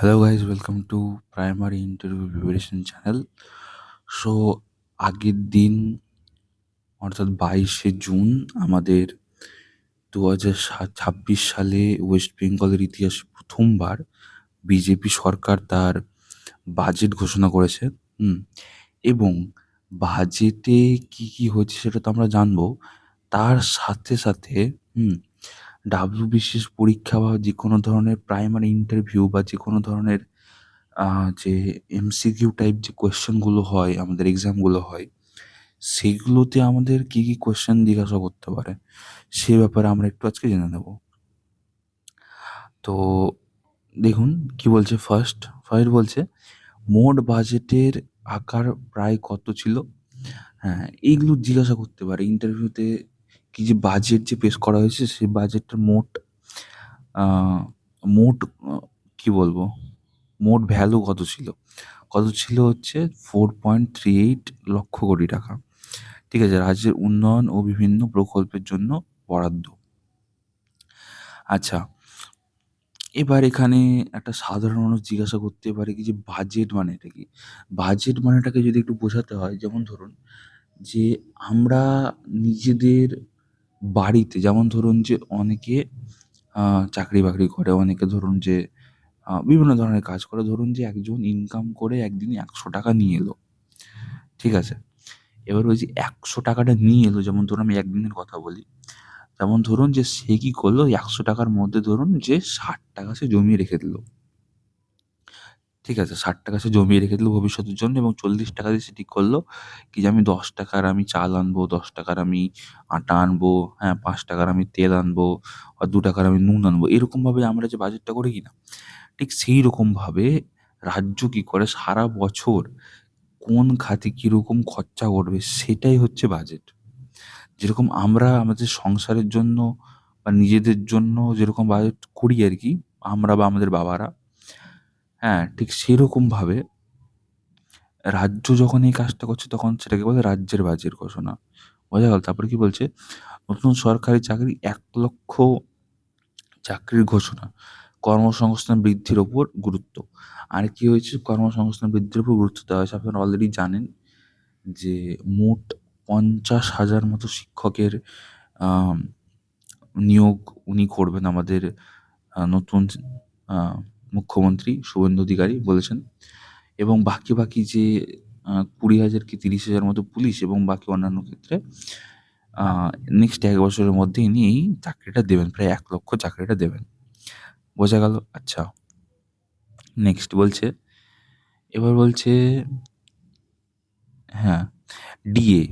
Hello guys, welcome to primary interview preparation channel. So আগের দিন অর্থাৎ 22শে জুন আমাদের 2026 সালে ওয়েস্ট বেঙ্গলের ইতিহাসে প্রথমবার বিজেপি সরকার তার বাজেট ঘোষণা করেছে। হুম এবং বাজেটে কি কি হয়েছে সেটা তো আমরা জানবো। তার সাথে সাথে হুম ডাব্লিউবিসিএস পরীক্ষা বা যে কোনো ধরনের প্রাইমারি ইন্টারভিউ বা যে কোনো ধরনের যে এমসিকিউ টাইপ যে কোয়েশ্চেনগুলো হয়, আমাদের এক্সামগুলো হয়, সেগুলোতে আমাদের কি কি কোয়েশ্চেন জিজ্ঞাসা করতে পারে সে ব্যাপারে আমরা একটু আজকে জেনে নেব। তো দেখুন কি বলছে। ফার্স্ট বলছে মোট বাজেটের আকার প্রায় কত ছিল। হ্যাঁ, এইগুলো জিজ্ঞাসা করতে পারে ইন্টারভিউতে। কি যে বাজেট যে পেশ করা হয়েছে সেই বাজেটটার মোট আহ, মোট কি বলবো, মোট ভ্যালু কত ছিল হচ্ছে 4.38 লক্ষ কোটি টাকা। ঠিক আছে, রাজ্যের উন্নয়ন ও বিভিন্ন প্রকল্পের জন্য বরাদ্দ। আচ্ছা, এবার এখানে একটা সাধারণ মানুষ জিজ্ঞাসা করতে পারে কি যে বাজেট মানেটা কি। বাজেট মানেটাকে যদি একটু বোঝাতে হয়, যেমন ধরুন যে আমরা নিজেদের বাড়িতে, যেমন ধরুন যে অনেকে চাকরি বাকরি করে, অনেকে ধরুন যে বিভিন্ন ধরনের কাজ করে। ধরুন যে একজন ইনকাম করে একদিনে 100 টাকা নিয়ে এলো। ঠিক আছে, এবার ওই যে 100 টাকাটা নিয়ে এলো, যেমন ধরুন আমি একদিনের কথা বলি। যেমন ধরুন যে সে কি করলো, 100 টাকার মধ্যে ধরুন যে 60 টাকা সে জমিয়ে রেখে দিল। ঠিক আছে, 60 টাকা সে জমিয়ে রেখে দিল ভবিষ্যতের জন্য, এবং 40 টাকা দিয়ে সে ঠিক করলো কি যে আমি 10 টাকার আমি চাল আনবো, 10 টাকার আমি আটা আনবো, হ্যাঁ 5 টাকার আমি তেল আনবো, আর 2 টাকার আমি নুন আনবো। এরকমভাবে আমরা যে বাজেটটা করি কিনা, ঠিক সেই রকমভাবে রাজ্য কি করে সারা বছর কোন খাতে কীরকম খরচা করবে সেটাই হচ্ছে বাজেট। যেরকম আমরা আমাদের সংসারের জন্য বা নিজেদের জন্য যেরকম বাজেট করি আর কি, আমরা বা আমাদের বাবারা, হ্যাঁ ঠিক সেরকমভাবে রাজ্য যখন এই কাজটা করছে তখন সেটাকে বলে রাজ্যের বাজেট ঘোষণা। বোঝা গেল? তারপরে কি বলছে, নতুন সরকারি চাকরি 1 লক্ষ চাকরির ঘোষণা, কর্মসংস্থান বৃদ্ধির ওপর গুরুত্ব। আর কি হয়েছে, কর্মসংস্থান বৃদ্ধির উপর গুরুত্ব দেওয়া হয়েছে। আপনারা অলরেডি জানেন যে মোট 50,000 মতো শিক্ষকের আম, নিয়োগ উনি করবেন। আমাদের নতুন আহ, মুখ্যমন্ত্রী শুভেন্দু অধিকারী বলেছেন। এবং বাকি বাকি যে 20,000 কি 30,000 মতো পুলিশ এবং বাকি অন্যান্য ক্ষেত্রে নেক্সট 1 বছরের মধ্যে ইনি এই চাকরিটা দেবেন, প্রায় 1 লক্ষ চাকরিটা দেবেন। বোঝা গেল? আচ্ছা, নেক্সট বলছে, এবার বলছে হ্যাঁ, ডিএ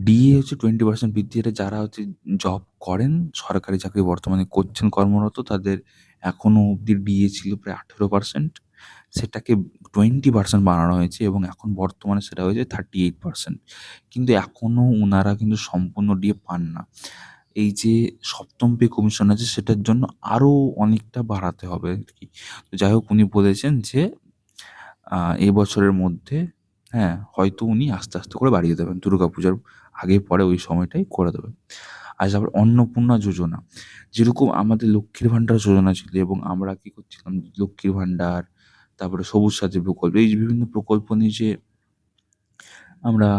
ডিএ হচ্ছে 20% বৃদ্ধি। এটা যারা হচ্ছে জব করেন, সরকারি চাকরি বর্তমানে করছেন কর্মরত, তাদের এখনও অবধি ডিএ ছিল প্রায় 18%, সেটাকে 20% বাড়ানো হয়েছে এবং এখন বর্তমানে সেটা হয়েছে 38%। কিন্তু এখনও ওনারা কিন্তু সম্পূর্ণ ডিএ পান না। এই যে সপ্তম পে কমিশন আছে সেটার জন্য আরও অনেকটা বাড়াতে হবে আর কি। তো যাই হোক, উনি বলেছেন যে এই বছরের মধ্যে, হ্যাঁ হয়তো উনি আস্তে আস্তে করে বাড়িয়ে দেবেন, দুর্গাপূজার আগে পরে ওই সময়টাই করে দেবেন। আর তারপর অন্নপূর্ণা যোজনা, যেরকম আমাদের লক্ষ্মীর ভাণ্ডার যোজনা ছিল এবং আমরা কি করছিলাম, লক্ষ্মীর ভাণ্ডার, তারপরে সবুজ সাথী প্রকল্প, এই যে বিভিন্ন প্রকল্প নিয়ে যে আমরা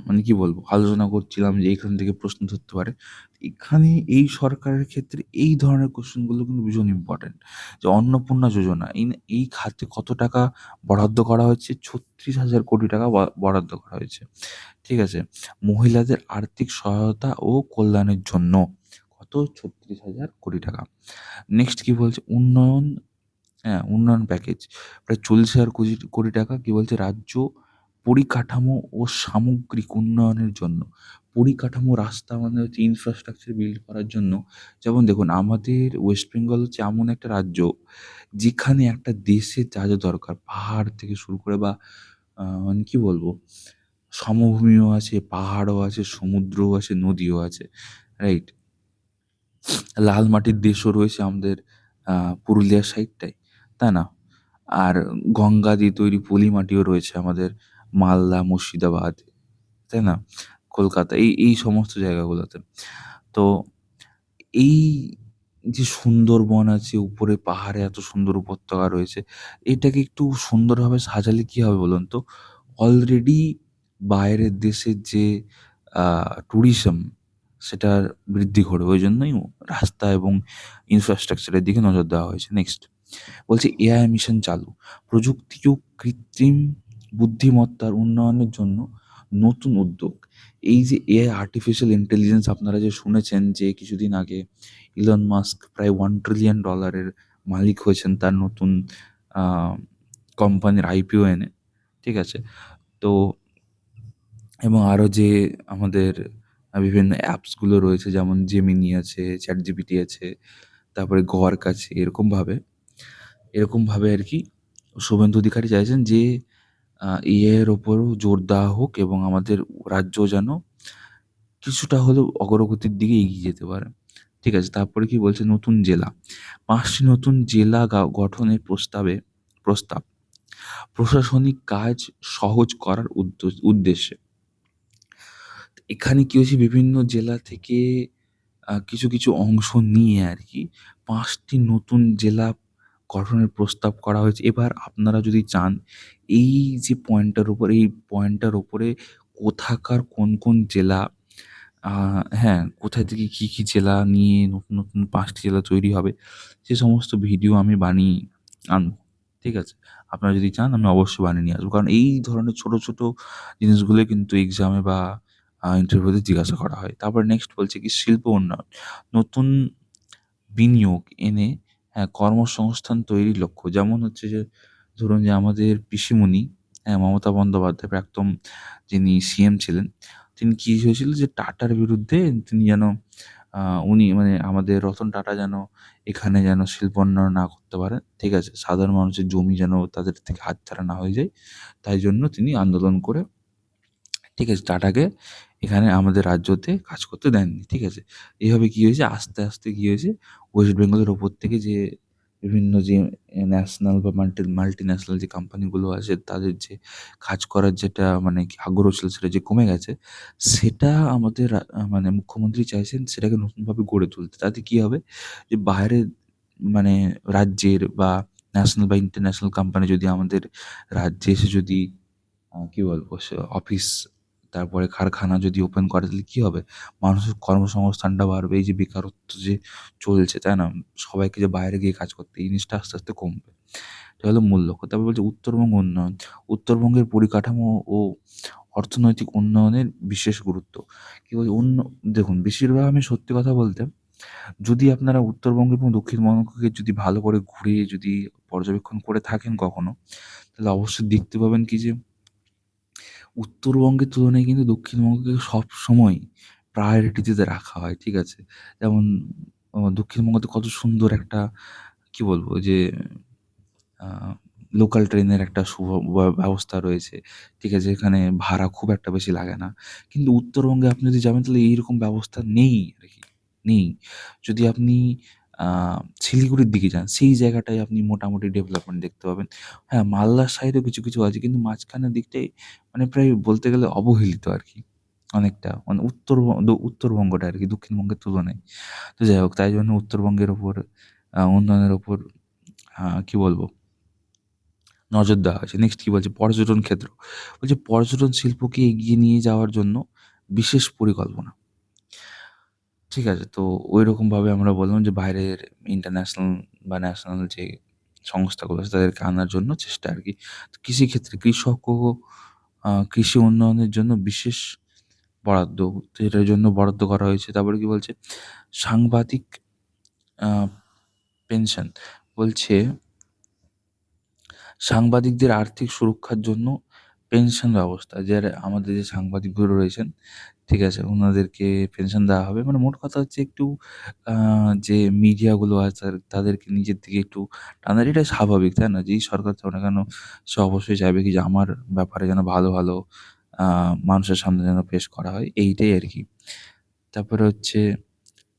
মানে কি বলবো আলোচনা করছিলাম যে এখান থেকে প্রশ্ন ধরতে পারে। এখানে এই সরকারের ক্ষেত্রে এই ধরনের কোশ্চেনগুলো কিন্তু ভীষণ ইম্পর্টেন্ট। যে অন্নপূর্ণা যোজনা, এই খাতে কত টাকা বরাদ্দ করা হয়েছে, 36,000 কোটি টাকা বরাদ্দ করা হয়েছে। ঠিক আছে, মহিলাদের আর্থিক সহায়তা ও কল্যাণের জন্য কত, 36,000 কোটি টাকা। নেক্সট কি বলছে, উন্নয়ন, হ্যাঁ উন্নয়ন প্যাকেজ প্রায় 40,000 কোটি টাকা। কি বলছে, রাজ্য পরিকাঠামো ও সামগ্রিক উন্নয়নের জন্য। পরিকাঠামো, রাস্তা মানে হচ্ছে ইনফ্রাস্ট্রাকচার বিল্ড করার জন্য। যেমন দেখুন, আমাদের ওয়েস্ট বেঙ্গল হচ্ছে এমন একটা রাজ্য যেখানে একটা দেশের যা যা দরকার, পাহাড় থেকে শুরু করে বা মানে কি বলবো, সমভূমিও আছে, পাহাড়ও আছে, সমুদ্রও আছে, নদীও আছে, রাইট? লাল মাটির দেশও রয়েছে আমাদের পুরুলিয়ার সাইডটায়, তাই না? আর গঙ্গা দিয়ে তৈরি পলি মাটিও রয়েছে আমাদের মালদা, মুর্শিদাবাদ, তাই না? কলকাতা, এই সমস্ত জায়গাগুলোতে। তো এই যে সুন্দরবন আছে, উপরে পাহাড়ে এত সুন্দর উপত্যকা রয়েছে, এটাকে একটু সুন্দরভাবে সাজালে কি হবে বলুন তো? অলরেডি বাইরের দেশের যে ট্যুরিজম, সেটা বৃদ্ধি ঘটবে। ওই জন্যই রাস্তা এবং ইনফ্রাস্ট্রাকচারের দিকে নজর দেওয়া হয়েছে। নেক্সট বলছে এআই মিশন চালু। প্রযুক্তি ও কৃত্রিম বুদ্ধিমত্তার উন্নয়নের জন্য নতুন উদ্যোগ। এই যে এআই, আর্টিফিশিয়াল ইন্টেলিজেন্স, আপনারা যে শুনেছেন যে কিছুদিন আগে ইলন মাস্ক প্রায় $1 ট্রিলিয়ন মালিক হয়েছেন তার নতুন আ কোম্পানির আইপিও এনে। ঠিক আছে? তো এবং আরো যে আমাদের বিভিন্ন অ্যাপসগুলো রয়েছে, যেমন জেমিনি আছে, ChatGPT আছে, তারপরে গর্ক আছে। এরকমভাবে আরকি শুভেন্দু অধিকারী চাইছেন যে এআই এর ওপরও জোর দেওয়া হোক এবং আমাদের রাজ্য যেন কিছুটা হলেও অগ্রগতির দিকে এগিয়ে যেতে পারে। ঠিক আছে? তারপরে কি বলছে, নতুন জেলা। ৫ টি নতুন জেলা গঠনের প্রস্তাব প্রশাসনিক কাজ সহজ করার উদ্দেশ্যে। এখানে কি হয়েছে, বিভিন্ন জেলা থেকে কিছু অংশ নিয়ে আরকি ৫ টি নতুন জেলা গঠনের প্রস্তাব করা হয়েছে। এবার আপনারা যদি চান, এই যে পয়েন্টটার উপরে কোথাকার কোন জেলা, আ হ্যাঁ, কোথায় থেকে কি জেলা নিয়ে নতুন ৫ টি জেলা তৈরি হবে, সে সমস্ত ভিডিও আমি বানিয়ে আনবো। ঠিক আছে? আপনারা যদি চান আমি অবশ্যই বানিয়ে নিয়ে আসবো। কারণ এই ধরনের ছোট জিনিসগুলোই কিন্তু এক্সামে বা ইন্টারভিউতে জিজ্ঞাসা করা হয়। তারপরে নেক্সট বলছে কি, শিল্প উন্নয়ন। নতুন বিনিয়োগ এনে, হ্যাঁ, কর্মসংস্থান তৈরির লক্ষ্য। যেমন হচ্ছে যে, ধরুন যে আমাদের পিসিমণি, হ্যাঁ, মমতা বন্দ্যোপাধ্যায় প্রাক্তন যিনি সিএম ছিলেন, তিনি কি হয়েছিল যে টাটার বিরুদ্ধে তিনি যেন আ উনি মানে আমাদের রতন টাটা যেন এখানে যেন শিল্পোন্নয়ন না করতে পারেন। ঠিক আছে? সাধারণ মানুষের জমি যেন তাদের থেকে হাতছাড়া না হয়ে যায়। তাই জন্য তিনি আন্দোলন করে, ঠিক আছে, টাটাকে এখানে আমাদের রাজ্যতে কাজ করতে দেননি। ঠিক আছে? এভাবে কি হয়েছে, আস্তে কি হয়েছে, ওয়েস্ট বেঙ্গলের ওপর থেকে যে বিভিন্ন যে ন্যাশনাল বা মাল্টিন্যাশনাল যে কোম্পানিগুলো আছে, তাদের যে কাজ করার যেটা মানে কি আগ্রহ ছিল, সেটা যে কমে গেছে, সেটা আমাদের মানে মুখ্যমন্ত্রী চাইছেন সেটাকে নতুনভাবে গড়ে তুলতে। তাতে কি হবে, যে বাইরের মানে রাজ্যের বা ন্যাশনাল বা ইন্টারন্যাশনাল কোম্পানি যদি আমাদের রাজ্যে এসে যদি কি বলবো? অফিস, তারপরে কারখানা যদি ওপেন করে, তাহলে কি হবে? মানুষের কর্মসংস্থানটা বাড়বে। এই যে বেকারত্ব যে চলছে, তাই না? সবাইকে যে বাইরে গিয়ে কাজ করতে, এই জিনিসটা আস্তে কমবে। এটা হলো মূল লক্ষ্য। তারপর বলছে উত্তরবঙ্গ উন্নয়ন। উত্তরবঙ্গের পরিকাঠামো ও অর্থনৈতিক উন্নয়নের বিশেষ গুরুত্ব। কি বলছে দেখুন, বেশিরভাগ আমি সত্যি কথা বলতে, যদি আপনারা উত্তরবঙ্গ এবং দক্ষিণবঙ্গকে যদি ভালো করে ঘুরে যদি পর্যবেক্ষণ করে থাকেন কখনো, তাহলে অবশ্যই দেখতে পাবেন কি যে উত্তরবঙ্গের তুলনায় কিন্তু দক্ষিণবঙ্গকে সবসময় প্রায়োরিটিতে রাখা হয়। ঠিক আছে? যেমন দক্ষিণবঙ্গতে কত সুন্দর একটা, কি বলবো যে, আ লোকাল ট্রেনের একটা ব্যবস্থা রয়েছে। ঠিক আছে? এখানে ভাড়া খুব একটা বেশি লাগে না। কিন্তু উত্তরবঙ্গে আপনি যদি যাবেন, তাহলে এইরকম ব্যবস্থা নেই আরকি, নেই। যদি আপনি আ শিলিগুড়ির দিকে যান, সেই জায়গাটায় আপনি মোটামুটি ডেভেলপমেন্ট দেখতে পাবেন। হ্যাঁ, মালদার সাইডেও কিছু আছে। কিন্তু মাঝখানের দিকটাই মানে প্রায় বলতে গেলে অবহেলিত আরকি অনেকটা। মানে উত্তরবঙ্গটা আরকি দক্ষিণবঙ্গের তুলনায়। তো যাই হোক, তাই জন্য উত্তরবঙ্গের ওপর উন্নয়নের ওপর কি বলবো? নজর দেওয়া হয়েছে। নেক্সট কি বলছে? পর্যটন ক্ষেত্র। বলছে পর্যটন শিল্পকে এগিয়ে নিয়ে যাওয়ার জন্য বিশেষ পরিকল্পনা। ঠিক আছে? তো ঐরকমভাবে আমরা বললাম যে বাইরের ইন্টারন্যাশনাল বা ন্যাশনাল যে সংস্থাগুলো আছে, তাদেরকে আনার জন্য চেষ্টা আরকি। তো কৃষিক্ষেত্রে কৃষক ও কৃষি উন্নয়নের জন্য বিশেষ বরাদ্দ, তো এটার জন্য বরাদ্দ করা হয়েছে। তারপরে কি বলছে? সাংবাদিক আ পেনশন। বলছে সাংবাদিকদের আর্থিক সুরক্ষার জন্য পেনশন ব্যবস্থা, যারা আমাদের যে সাংবাদিকগুলো রয়েছেন, ঠিক আছে? উনাদেরকে পেনশন দেওয়া হবে। মানে মোট কথা হচ্ছে একটু আ যে মিডিয়াগুলো আছে তাদেরকে নিজের দিকে একটু টানার, এটা স্বাভাবিক, তাই না? যেই সরকার থাকুক না কেন, সে অবশ্যই চাইবে কি যে আমার ব্যাপারে যেন ভালো আ মানুষের সামনে যেন পেশ করা হয়, এইটাই আরকি। তারপরে হচ্ছে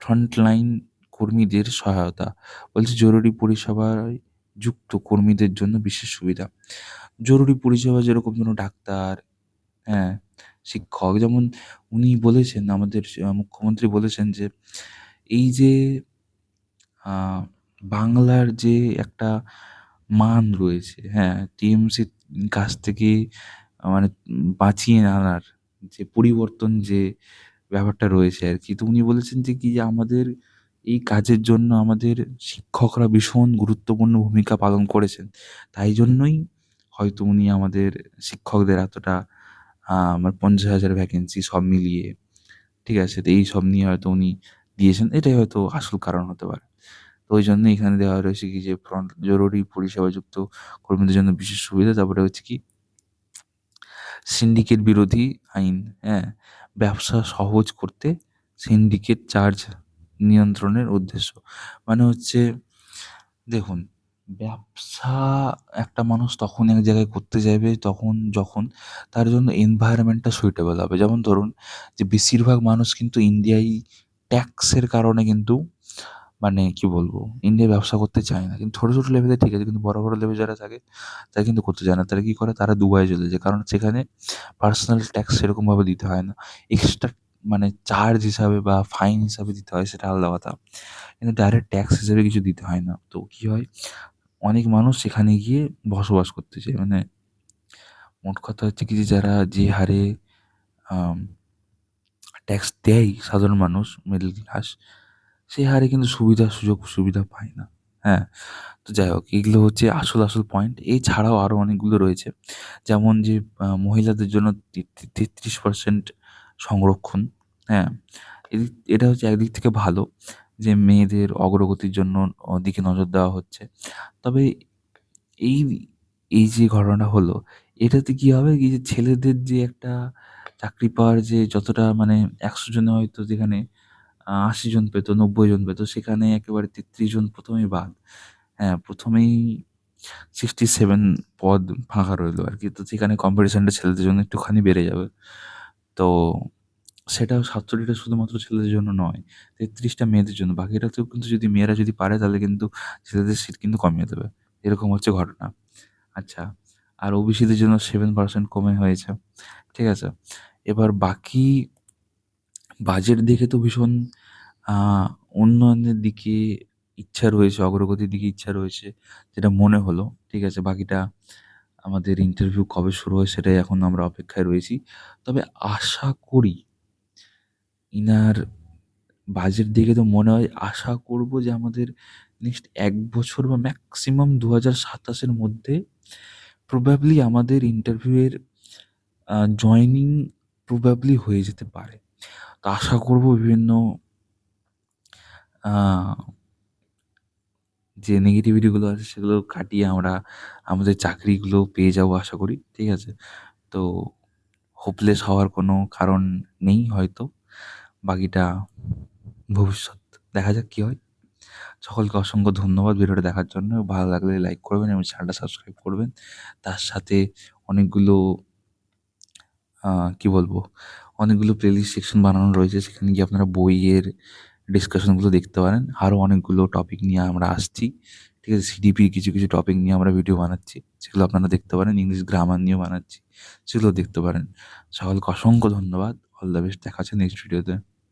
ফ্রন্টলাইন কর্মীদের সহায়তা। বলছে জরুরি পরিষেবায় যুক্ত কর্মীদের জন্য বিশেষ সুবিধা। জরুরি পরিষেবা যেরকম ধরুন ডাক্তার, হ্যাঁ, শিক্ষক, যেমন উনি বলেছেন, আমাদের মুখ্যমন্ত্রী বলেছেন যে এই যে আ বাংলার যে একটা মান রয়েছে, হ্যাঁ? টিএমসির কাছ থেকে মানে বাঁচিয়ে আনার যে পরিবর্তন যে ব্যাপারটা রয়েছে আরকি। তো উনি বলেছেন যে কি যে আমাদের এই কাজের জন্য আমাদের শিক্ষকরা ভীষণ গুরুত্বপূর্ণ ভূমিকা পালন করেছেন। তাই জন্যই হয়তো উনি আমাদের শিক্ষকদের এতটা আমার ৫০,০০০ ভ্যাকেন্সি সব মিলিয়ে, ঠিক আছে? তো এইসব নিয়ে হয়তো উনি দিয়েছেন। এটাই হয়তো আসল কারণ হতে পারে। তো ওইজন্যই এখানে দেওয়া রয়েছে কি যে জরুরি পরিষেবাযুক্ত কর্মীদের জন্য বিশেষ সুবিধা। তারপরে হচ্ছে কি সিন্ডিকেট বিরোধী আইন, হ্যাঁ? ব্যবসা সহজ করতে সিন্ডিকেট চার্জ নিয়ন্ত্রণের উদ্দেশ্য। মানে হচ্ছে দেখুন, ব্যবসা একটা মানুষ তখনই এক জায়গায় করতে চাইবে যখন তার জন্য এনভায়রনমেন্টটা সুইটেবল হবে। যেমন ধরুন যে বেশিরভাগ মানুষ কিন্তু ইন্ডিয়ায় ট্যাক্সের কারণে কিন্তু মানে কি বলবো? ইন্ডিয়ায় ব্যবসা করতে চায় না। কিন্তু ছোট, ছোট লেভেলে ঠিক আছে। কিন্তু বড়, বড় লেভেলে যারা থাকে তারা কিন্তু করতে চায় না। তারা কি করে? তারা দুবাইয়ে চলে যায়। কারণ সেখানে পার্সোনাল ট্যাক্স সেরকমভাবে দিতে হয় না। এক্সট্রা মানে চার্জ হিসাবে বা ফাইন হিসাবে দিতে হয় সেটা আলাদা কথা। কিন্তু ডাইরেক্ট ট্যাক্স হিসেবে কিছু দিতে হয় না। তো কি হয়? অনেক মানুষ সেখানে গিয়ে বসবাস করতে চায়। মানে মোট কথা হচ্ছে কি যে যারা যে হারে আম ট্যাক্স দেয় সাধারণ মানুষ, মিডল ক্লাস, সে হারে কিন্তু সুযোগ-সুবিধা পায় না। হ্যাঁ? তো যাই হোক এগুলো হচ্ছে আসল পয়েন্ট। এছাড়াও আরো অনেকগুলো রয়েছে। যেমন যে মহিলাদের জন্য ৩৩% সংরক্ষণ। হ্যাঁ? এটা হচ্ছে একদিক থেকে ভালো যে মেয়েদের অগ্রগতির জন্য দিকে নজর দেওয়া হচ্ছে। তবে এই, এই যে ঘটনাটা হলো, এটাতে কি হবে কি যে ছেলেদের যে একটা চাকরি পাওয়ার যে যতটা মানে ১০০ জনে হয়তো যেখানে ৮০ জন পেত, ৯০ জন পেত, সেখানে একেবারে ৩৩ জন ১ম এই বাদ। হ্যাঁ, ১ম এই 67 পদ ফাঁকা রইলো আরকি। তো সেখানে কম্পিটিশনটা ছেলেদের জন্য একটুখানি বেড়ে যাবে। তো সেটাও ৪৭ টা শুধুমাত্র ছেলেদের জন্য নয়, ৩৩ টা মেয়েদের জন্য। বাকিটাতেও কিন্তু যদি মেয়েরা যদি পারে তাহলে কিন্তু ছেলেদের সিট কিন্তু কমিয়ে দেবে। এরকম হচ্ছে ঘটনা। আচ্ছা, আর ওবিসিদের জন্য 7% কমে হয়েছে। ঠিক আছে? এবার বাকি বাজেট দেখে তো ভীষণ আ উন্নয়নের দিকে ইচ্ছা রয়েছে, অগ্রগতির দিকে ইচ্ছা রয়েছে, যেটা মনে হলো। ঠিক আছে? বাকিটা আমাদের ইন্টারভিউ কবে শুরু হয় সেটাই এখন আমরা অপেক্ষায় রয়েছি। তবে আশা করি ইনার বাজেট দেখে তো মনে হয় আশা করব যে আমাদের নেক্সট ১ বছর বা ম্যাক্সিমাম ২০২৭ এর মধ্যে প্রবাবলি আমাদের ইন্টারভিউ এর জয়েনিং প্রবাবলি হয়ে যেতে পারে। তো আশা করব বিভিন্ন আ যে নেগেটিভিটি গুলো আছে সেগুলো কাটিয়ে আমরা আমাদের চাকরিগুলো পেয়ে যাবো আশা করি। ঠিক আছে? তো হোপলেস হওয়ার কোনো কারণ নেই হয়তো। বাকিটা ভবিষ্যৎ। দেখা যাক কি হয়। সকলকে অসংখ্য ধন্যবাদ ভিডিওটা দেখার জন্য। ভালো লাগলে লাইক করবেন এবং চ্যানেলটা সাবস্ক্রাইব করবেন। তার সাথে অনেকগুলো আ কি বলবো? অনেকগুলো প্লেলিস্ট সেকশন বানানো রয়েছে। সেখানে গিয়ে আপনারা বইয়ের ডিসকাশনগুলো দেখতে পারেন। আরো অনেকগুলো টপিক নিয়ে আমরা আসছি। ঠিক আছে? সিডিপির কিছু টপিক নিয়ে আমরা ভিডিও বানাচ্ছি। সেগুলো আপনারা দেখতে পারেন। ইংলিশ গ্রামার নিয়েও বানাচ্ছি। সেগুলোও দেখতে পারেন। সকলকে অসংখ্য ধন্যবাদ। All the best. দেখা হচ্ছে নেক্সট ভিডিওতে।